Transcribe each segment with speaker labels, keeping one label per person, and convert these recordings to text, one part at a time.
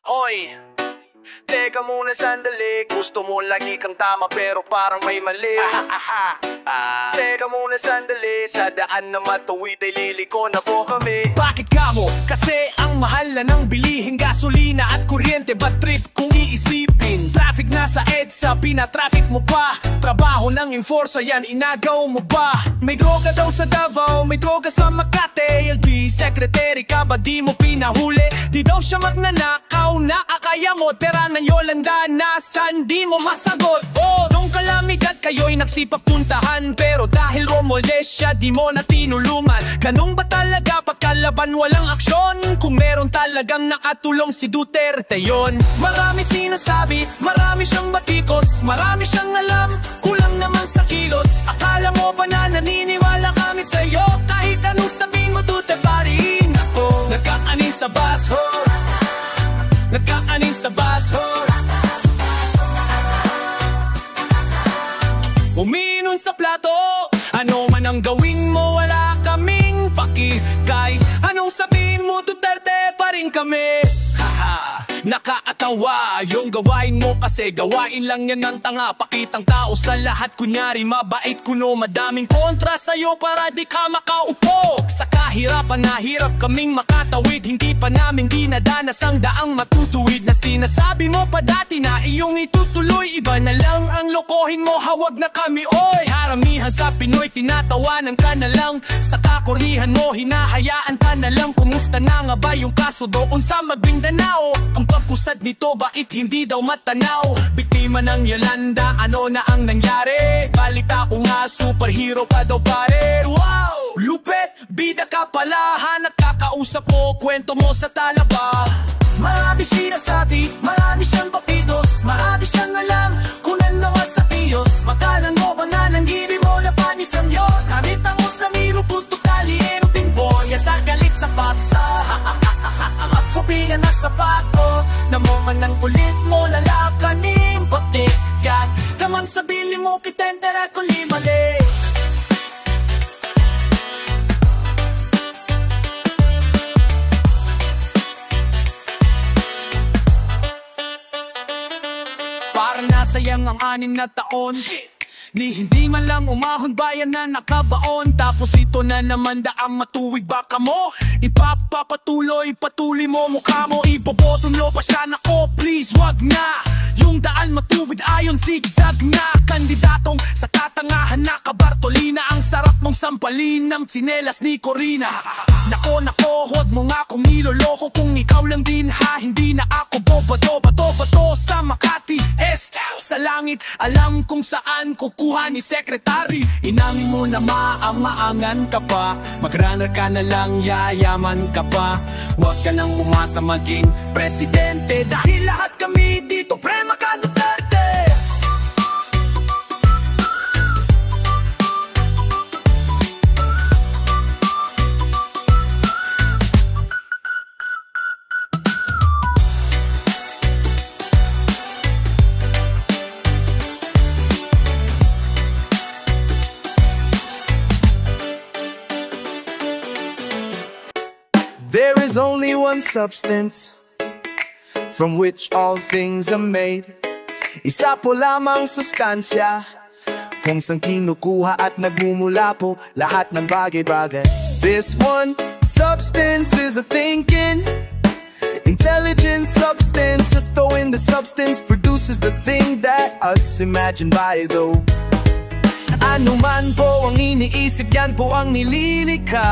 Speaker 1: Hoy, teka muna sandali. Gusto mo lagi kang tama pero parang may mali. Teka muna sandali. Sa daan na matuwid ay liliko na po kami.
Speaker 2: Bakit ka mo? Kasi ang mahal na ng bilihin, gasolina at kuryente. Bad trip kung iisipin. Traffic na sa EDSA, pinatraffic mo pa. Trabaho ng enforcer, yan inagaw mo ba? May droga daw sa Davao, may droga sa Makati. LG secretary ka ba di mo pinahuli? Di daw siya magnanakaw na akaya mo. Tera ng Yolanda na san di mo masagot. Oh, nung kalamidad kayo'y nagsipapuntahan, pero dahil Romualdez siya di mo na tinulungan. Ganun ba talaga pagkalaban walang aksyon? Kung meron talagang nakatulong si Duterte yon. Marami sinasabi, marami siyang batikos, marami siyang alam, kulang naman sa kilos. Akala mo ba na naniniwala kami sa'yo? Kahit anong sabihin mo Duterte pa rin ako. Nagkakanin sa baso, nagkakanin sa baso, umiinom sa plato. Ano man ang gawin mo, wala kaming paki. Kahit anong sabihin mo, Duterte pa rin kami. Haha, nakakatawa yung gawain mo kasi gawain lang yan ng tanga. Pakitang tao sa lahat, kunyari mabait kuno. Madaming kontra sa'yo para di ka makaupo. Sa kahirapan na hirap kaming makatawid. Hindi pa namin dinadanas ang daang matutuwid. Na sinasabi mo pa dati na iyong itutuloy. Iba na lang ang lokohin mo, hawag na kami oy. Haramihan sa Pinoy, tinatawanan ka na lang. Sa kakornihan mo, hinahayaan ka na lang. Kumusta na nga ba yung kaso doon sa Maguindanao? Ang pagkusad nito, bakit hindi daw matanaw? Biktima ng Yolanda, ano na ang nangyari? Balita ko nga, superhero ka daw pare. Wow! Lupet, bida ka pala, nakakausap mo, kwento mo sa talaba. Marami sinasabi, marami siyang papitos, marami siyang alam, kunan naman sa tiyos. Makalan mo ba na nanggiri mo na panisam yun? Namita mo sa miro, puto kali, timboy, at akalik sa patsa. At kupingan na sapato, namungan ng kulit mo, lalakanin, pati yan. Naman sa bili mo, kitentera kung limali. Parang nasayang ang 6 na taon, ni hindi man lang umahon bayan na nakabaon. Tapos ito na naman daang matuwid, baka mo ipapapatuloy, patuloy mo mukha mo. Ibobotonlo pa siya, nako please wag na. Yung daan matuwid ayon zigzag na. Kandidatong sa katangahan na kabartolina. Ang sarap mong sampalin ng tsinelas ni Corina. Nako huwag mo nga akong niloloko. Kung ikaw lang din ha, hindi na ako bobato sa Makati Estaw sa langit, alam kung saan kukuha ni Secretary. Inamin mo na maangan ka pa, mag-runner ka na lang, yayaman ka pa. Huwag ka nang umasa maging presidente, dahil lahat kami dito prema ka Duterte.
Speaker 3: There is only one substance from which all things are made. Isa po lamang sustansya kung saan kinukuha at nagmumula po lahat ng bagay-bagay. This one substance is a thinking, intelligent substance. Ito in the substance produces the thing that us imagine by though. Ano man po ang iniisip, yan po ang nililikha.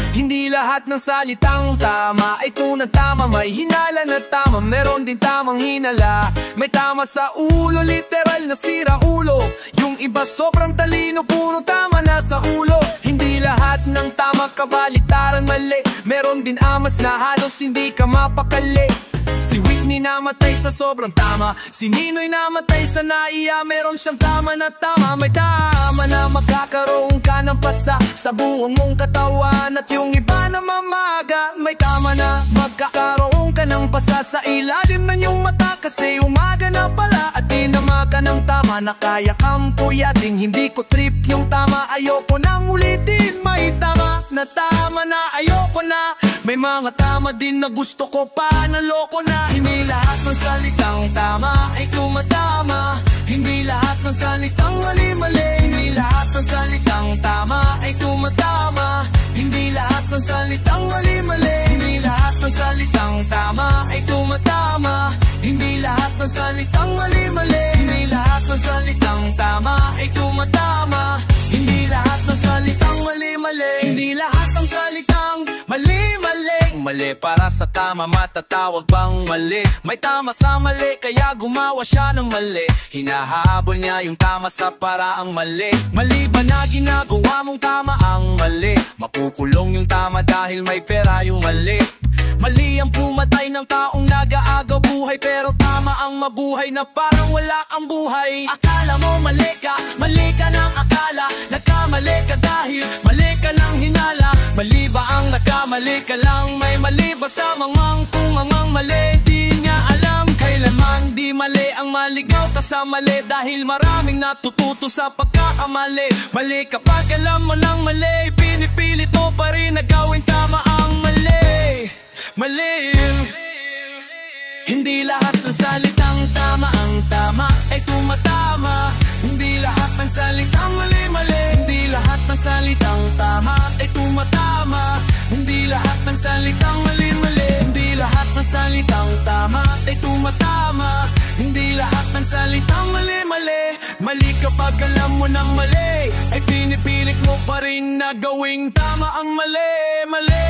Speaker 3: Hindi lahat ng salitang tama ay tunang tama. May hinala na tama, meron din tamang hinala. May tama sa ulo, literal na sira ulo. Yung iba sobrang talino, puro tama na sa ulo. Hindi lahat ng tama kabalitaran mali. Meron din amats na halos hindi ka mapakali. Si Whitney namatay sa sobrang tama, si Ninoy namatay sa naiya. Meron siyang tama na tama. May tama na magkakaroon ka ng pasa sa buong mong katawan. At yung iba na mamaga, may tama na magkakaroon ka ng pasa sa ilalim ng iyong mata. Kasi umaga na pala at dinamaga ng tama na kaya kang puyating. Hindi ko trip yung tama, ayoko nang ulitin. May tama na ayoko na. May mga tama din na gusto ko pa naloko na. Hindi lahat ng salitang tama ay tumatama. Hindi lahat ng salitang mali-mali. Hindi lahat ng salitang tama ay tumatama. Hindi lahat ng salitang mali-mali. Hindi lahat ng salitang tama ay tumatama. Hindi lahat ng salitang mali-mali. Hindi lahat ng salitang tama ay tumatama. Hindi lahat ng salitang mali-mali. Hindi lahat ng salitang mali-mali. Mali para sa tama, matatawag bang mali? May tama sa mali, kaya gumawa siya ng mali. Hinahabol niya yung tama sa paraang mali. Mali ba na ginagawa mong tama ang mali? Makukulong yung tama dahil may pera yung mali. Mali ang pumatay ng taong nag-aagaw buhay, pero tama ang mabuhay na parang wala kang buhay. Akala mo mali ka ng akala. Nagkamali ka dahil mali ka lang hinala. Mali ba ang nagkamali ka lang? May mali ba sa mamang kung mamang mali? Di niya alam kailanman di mali ang maligaw ka sa mali. Dahil maraming natututo sa pagkakamali. Mali kapag alam mo ng mali, pinipilit mo pa rin na gawin tama ang mali. Mali. Hindi lahat ng salitang tama ang tama ay tumatama. Hindi lahat ng salitang mali-mali. Hindi lahat ng salitang tama ay tumatama. Hindi lahat ng salitang mali-mali. Hindi lahat ng salitang tama ay tumatama. Hindi lahat ng salitang mali-mali. Mali kapag alam mo ng mali, ay pinipilit mo pa rin na gawing tama ang mali. Mali.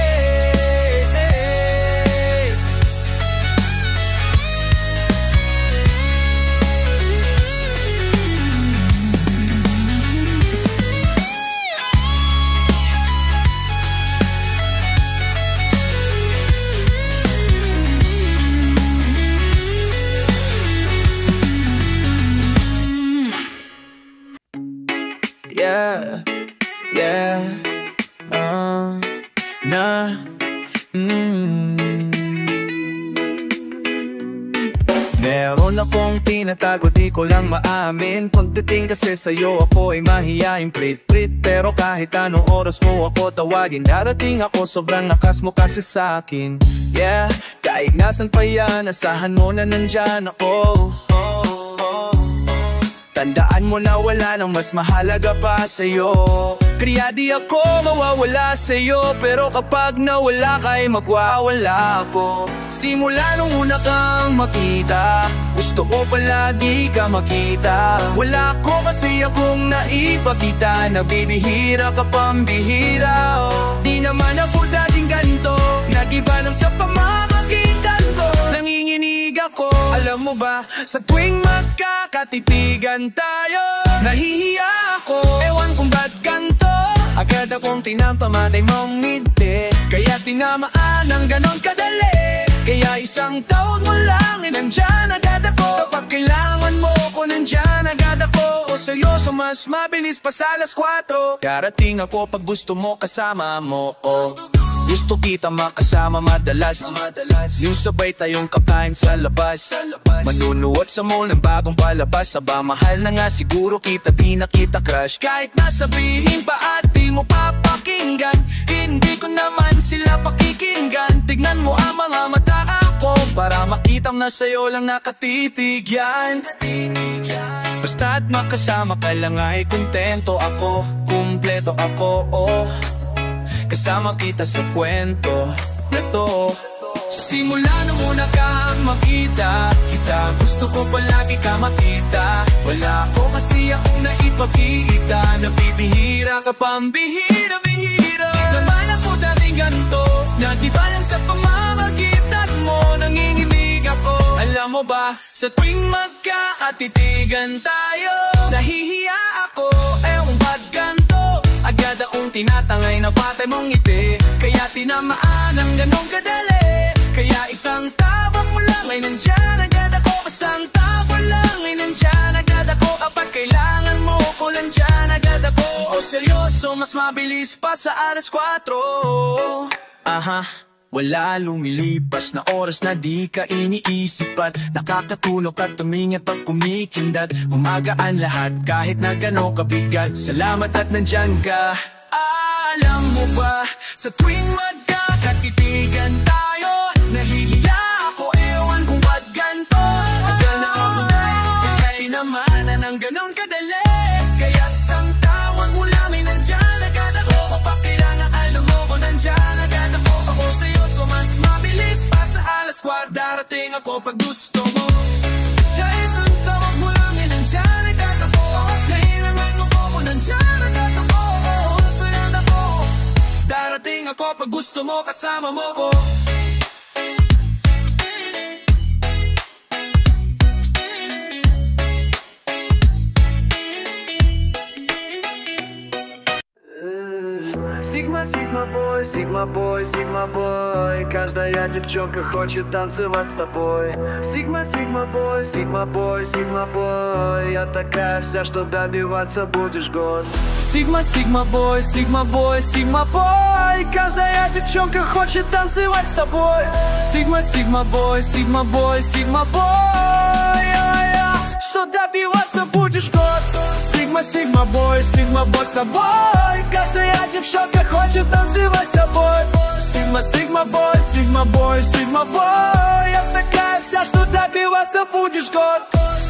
Speaker 3: Meron akong tinatago, di ko lang maamin. Pagdating kasi sa'yo ako ay mahiyaing prit-prit. Pero kahit anong oras mo ako tawagin, darating ako, sobrang lakas mo kasi sa'kin. Yeah, kahit nasan pa yan, asahan mo na nandyan ako. Tandaan mo na wala nang mas mahalaga pa sa'yo. Kaya di ako mawawala sa'yo, pero kapag nawala ka ay magwawala ako. Simula nung una kang makita, gusto ko palagi ka makita. Wala ko kasi akong naipakita, nabibihira ka pambihira. Di naman ako dating ganto, nag-iba lang sa pamamagitan ko. Nanginginig ako, alam mo ba, sa tuwing magkakatitigan tayo, nahihiya ako, ewan kung ba't ganto. Agad akong tinapamatay mong ngiti, kaya tinamaan ng ganon kadali. Kaya isang tawag mo lang ay nandyan agad ako. Kapag kailangan mo ko nandyan agad ako. O seryoso mas mabilis pa sa alas 4. Darating ako pag gusto mo kasama mo ko. Gusto kita makasama madalas, yung sabay tayong kakain sa labas. Manunuwag sa mall ng bagong palabas. Aba mahal na nga siguro kita, di na kita crush. Kahit nasabihin pa at di mo papakinggan, hindi ko naman sila pakikinggan. Tignan mo ang mga mata ako, para makita na sa'yo lang nakatitig yan. Basta't makasama ka lang ay kontento ako, kumpleto ako, oh. Kasama kita sa kwento na to. Simula nung una kang makita kita, gusto ko palagi ka makita. Wala ko kasi akong naipakita, nabibihira ka pambihira-bihira. Di naman ako dating ganto, nag-iba lang sa pamamagitan mo. Nanginginig ako, alam mo ba, sa tuwing magkakatitigan tayo, nahihiya ako, ewan ba't ganto. Agad akong tinatangay na patay mong ngiti, kaya tinamaan ng ganong kadali. Kaya isang tabang mo lang ay nandyan agad ako. Isang tabang lang ay nandyan agad ako. Kapag kailangan mo ko nandyan agad ako. O seryoso mas mabilis pa sa alas 4. Aha. Wala lumilipas na oras na di ka iniisipan. Nakakatulog at tumingin pag kumikindat. Umagaan lahat kahit na gano'ng kabigat. Salamat at nandyan ka. Alam mo ba, sa tuwing
Speaker 2: magkakatipigan tayo. Nahihiya ako, ewan kung ba't ganto. Tagal na ako kaya tinamanan ng ganun kadali. Kaya't isang tawag mo namin nandyan agad ako. Kapag kailangan alam mo ko nandyan agad ako sa'yo, so mas mabilis pa sa alas 4. Darating ako pag gusto mo. Kaya isang tawag mo namin nandyan agad ako. Kailangan mo ko nandyan agad ako. Sanad ako. Darating ako pag gusto mo, kasama mo ko.
Speaker 3: Sigma, Sigma boy, Sigma boy, Sigma boy. Каждая девчонка хочет танцевать с тобой. Sigma, Sigma boy, Sigma boy, Sigma boy. Я такая вся, что добиваться будешь год. Sigma, Sigma boy, Sigma boy, Sigma boy. Каждая девчонка хочет танцевать с тобой. Sigma, Sigma boy, Sigma boy, Sigma boy. Что добиваться будешь год. Sigma, Sigma boy, Sigma boy с тобой. Каждая девчонка хочет танцевать с тобой. Sigma, Sigma boy, Sigma boy, Sigma boy. Я такая вся, что добиваться будешь год.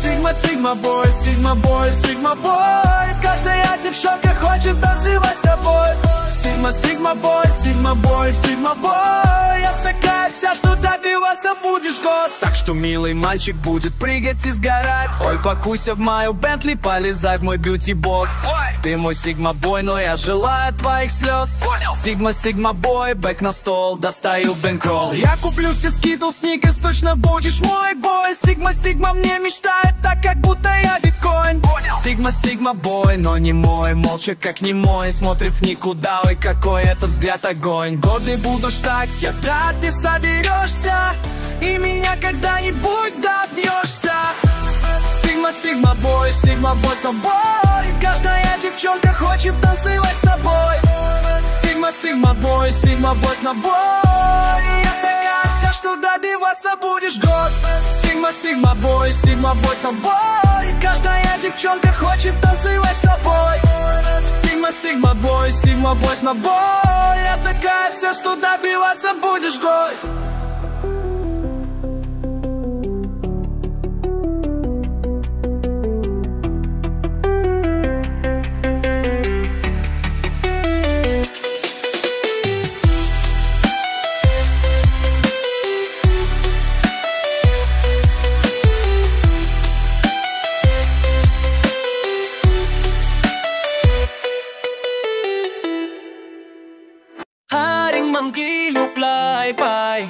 Speaker 3: Sigma, Sigma boy, Sigma boy, Sigma boy. Каждая девчонка хочет танцевать с тобой. Sigma, Sigma boy, Sigma boy, Sigma boy. Я такая вся, что добиваться будешь год. Так что, милый мальчик, будет прыгать и сгорать. Ой, пакуйся в мою Бентли, полезай в мой бьюти-бокс. Ты мой Sigma boy, но я желаю твоих слез. Sigma, Sigma boy, бэк на стол, достаю бэнкролл. Я куплю все скитл, сникерс, точно будешь мой бой. Sigma, Sigma мне мечтает так, как будто я биткоин. Sigma, Sigma boy, но не мой, молча как не мой, смотрит в никуда. Ой, какой этот взгляд огонь. Годы будешь так, я рад, ты соберешься и меня когда-нибудь добьешься. Sigma, Sigma boy, Sigma boy с тобой. Каждая девчонка хочет танцевать с тобой. Sigma, Sigma boy, Sigma boy с тобой. Я такая вся, что добиваться будешь год. Sigma, Sigma boy, Sigma boy с тобой. Каждая девчонка хочет танцевать с тобой. Sigma, Sigma boy, Sigma boy с тобой. Я такая вся, что добиваться будешь год. Lupay-pay,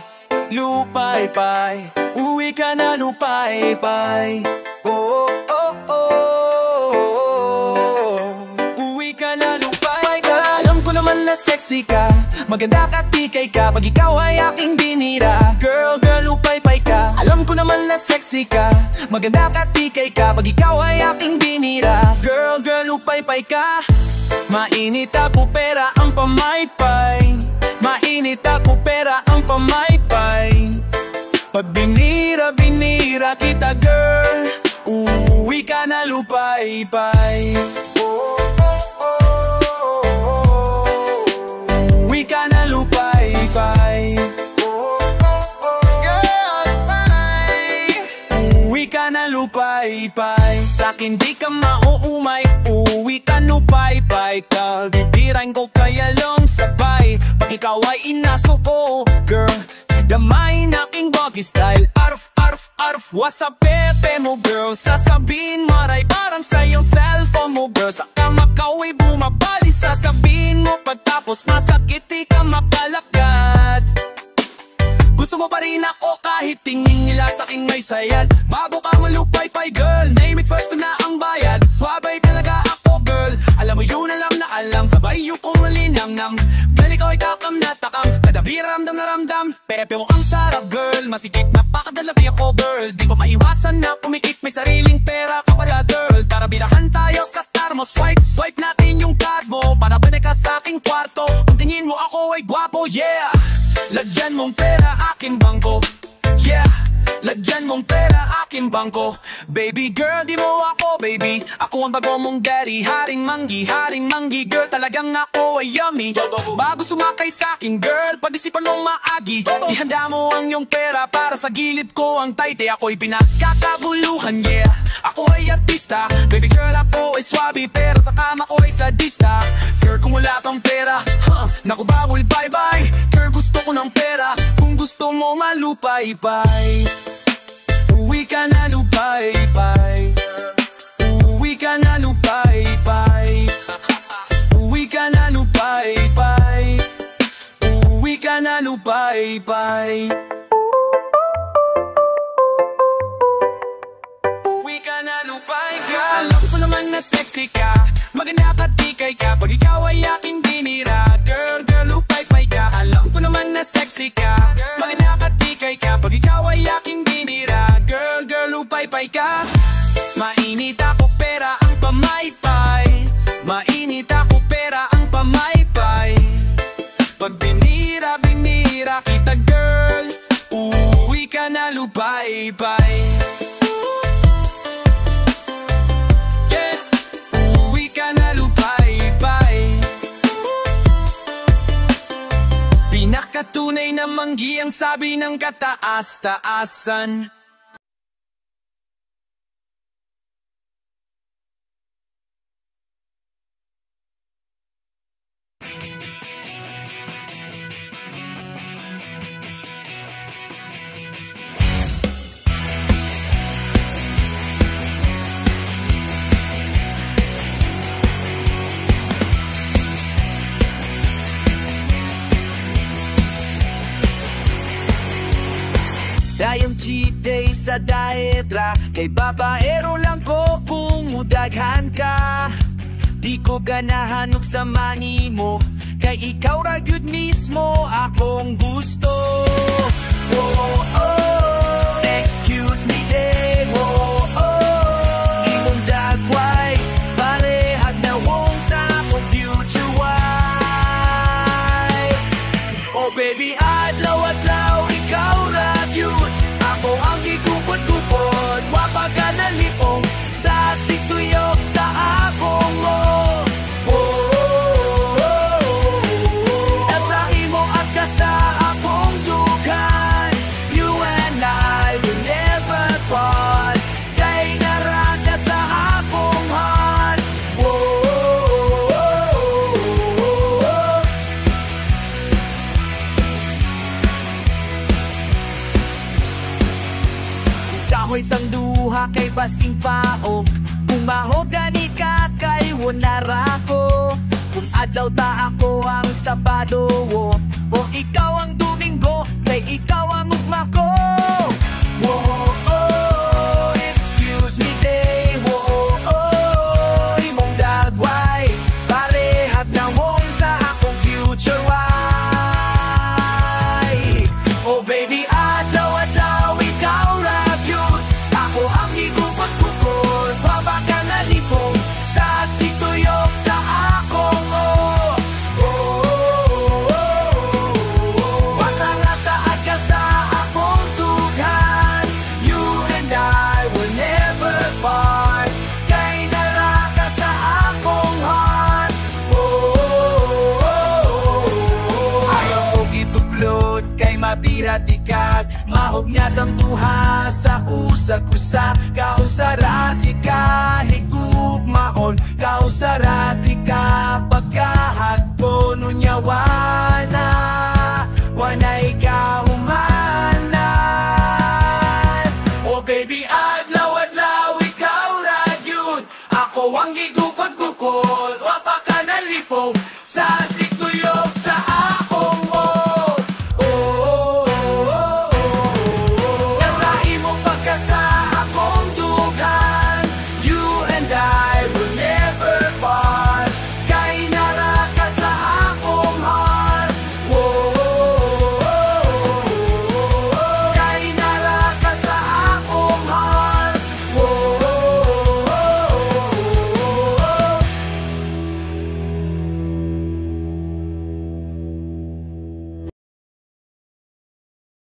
Speaker 3: lupay-pay, uwi ka na lupay-pay. Oh, oh, oh, oh. Uwi ka na lupay-pay. Alam ko naman na sexy ka, maganda ka, tikay ka, pag ikaw ay aking binira. Girl, girl, lupay-pay ka. Alam ko naman na sexy ka, maganda ka, tikay ka, pag ikaw ay aking binira. Girl, girl, lupay-pay ka. Mainit ako pera ang pamaypay. Mainit ako pera ang pamaypay. Pag binira kita girl, uuwi ka na lupay-pay. Oh, oh, oh, oh. Uwi ka na lupay-pay. Oh, oh, oh. Girl, uwi ka na lupay-pay. Sa'kin di ka mauumay, uwi ka lupay-pay ka. Bibirain ko kaya lang sabay. Pag ikaw ay inaso ko, girl, damay na aking buggy style. Arf, arf, arf, wasa pepe mo, girl. Sasabihin maray parang sa iyong cellphone mo, girl. Sa kama ka ay bumabali, sasabihin mo pagtapos masakit, di ka mapalakad. Gusto mo pa rin ako kahit tingin nila sa'kin may sayad. Bago ka malupay-pay, girl, name it first ko na ang bayad. Swabay talaga ako, girl, alam mo yun, alam na alam. Sabay yung kong malinang-nang, girl, ikaw ay takam na takam. Kadabi ramdam na ramdam, pepe mo ang sarap, girl. Masikip na pakadalabi ako, girl. Di ko maiwasan na pumikit, may sariling pera ka pala, girl. Tara birahan tayo sa tarmo, swipe, swipe natin yung card mo. Para balik ka sa aking kwarto, kung tingin mo ako ay gwapo, yeah. Lagyan mong pera aking bangko, yeah. Lagyan mong pera
Speaker 2: aking bangko. Baby girl, di mo ako baby, ako ang bago mong daddy. Haring manggi girl, talagang ako ay yummy. Bago sumakay sa akin girl, pag-isipan mong maagi. Ihanda mo ang iyong pera para sa gilid ko ang tayte. Ako'y pinagkakabuluhan, yeah, ako ay artista. Baby girl, ako ay swabe, pero sa kama ko ay sadista. Girl, kung wala kang pera, naku bawal bye-bye. Girl, gusto ko ng pera, kung gusto mo malupay-pay. Uwi ka na lupay-pay, uwi ka na lupay-pay, uwi ka na lupay-pay, uwi ka na lupay-pay. Alam ko naman na sexy ka, maganda ka, tikay ka, pag ikaw ay aking binira. Girl, lupay-pay ka. Alam ko naman na sexy ka, maganda ka, tikay ka, pag ikaw ay aking binira. Girl, lupay-pay ka. Mainit ako pera ang pamaypay, mainit ako pera ang pamaypay. Pag binira kita girl, uuwi ka na lupay-pay. Pinakatunay na manggi ang sabi ng kataas-taasan.
Speaker 3: Dayang cheat day sa daetra, kay babaero lang ko kung mudaghan ka. Di ko ganahan og sa money mo, kay ikaw ra gyud mismo akong gusto. Oh, oh, excuse me day, oh, oh, imong dagway, parehag na wong sa akong future wife. Oh baby, adlaw-adlaw ikaw ra gyud, ako ang gigupod-gupod, wapag ka nalipong sa situyok sa akong mo. Nasa imo at ka sa akong dugan, you and I will never part, kay narada sa akong heart. Kahoy tang duha kay basing paog, kung mahogani ka kay wala ko. Kung adlaw ta ako ang Sabado, o ikaw ang Domingo, kay ikaw ang ugma ko. Oh, oh, excuse me day, oh, oh, imong dagway, parehag na wong sa akong future wife. Oh baby, adlaw-adlaw ikaw ra gyud, ako ang igupot-gupot, wapa ka nalipong sa situyok sa akong basta nga saad ka sa akong tughan, you and I will never part, kay nara ka sa akong heart. Ayaw ko gituplot kay mapiratikat, mahog niya tang duha sa usag-usa. Kausarati ka, higugmaon, kausarati ka, pagkahagpo nun yawana, wanay kahumanan. Oh baby,